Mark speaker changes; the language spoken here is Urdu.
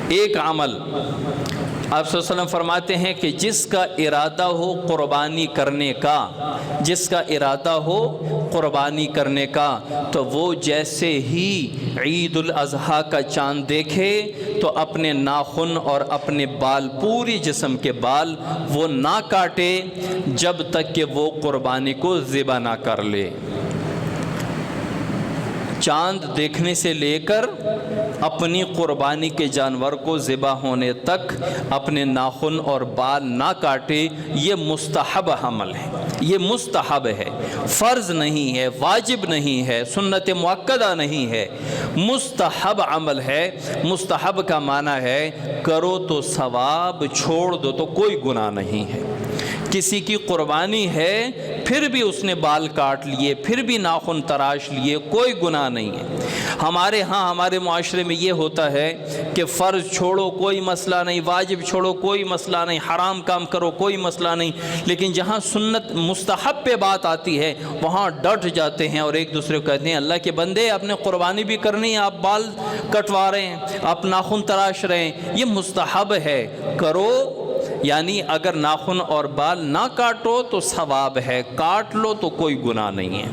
Speaker 1: ایک عمل آپ صلی اللہ علیہ وسلم فرماتے ہیں کہ جس کا ارادہ ہو قربانی کرنے کا، جس کا ارادہ ہو قربانی کرنے کا، تو وہ جیسے ہی عید الاضحیٰ کا چاند دیکھے تو اپنے ناخن اور اپنے بال، پوری جسم کے بال وہ نہ کاٹے جب تک کہ وہ قربانی کو ذبح نہ کر لے۔ چاند دیکھنے سے لے کر اپنی قربانی کے جانور کو ذبح ہونے تک اپنے ناخن اور بال نہ کاٹے، یہ مستحب عمل ہے، یہ مستحب ہے، فرض نہیں ہے، واجب نہیں ہے، سنت مؤکدہ نہیں ہے، مستحب عمل ہے۔ مستحب کا معنی ہے کرو تو ثواب، چھوڑ دو تو کوئی گناہ نہیں ہے۔ کسی کی قربانی ہے پھر بھی اس نے بال کاٹ لیے، پھر بھی ناخن تراش لیے، کوئی گناہ نہیں ہے۔ ہمارے ہاں ہمارے معاشرے میں یہ ہوتا ہے کہ فرض چھوڑو کوئی مسئلہ نہیں، واجب چھوڑو کوئی مسئلہ نہیں، حرام کام کرو کوئی مسئلہ نہیں، لیکن جہاں سنت مستحب پہ بات آتی ہے وہاں ڈٹ جاتے ہیں اور ایک دوسرے کو کہتے ہیں اللہ کے بندے آپ نے قربانی بھی کرنی ہے، آپ بال کٹوا رہے ہیں، آپ ناخن تراش رہے ہیں، یہ مستحب ہے، کرو۔ یعنی اگر ناخن اور بال نہ کاٹو تو ثواب ہے، کاٹ لو تو کوئی گناہ نہیں ہے۔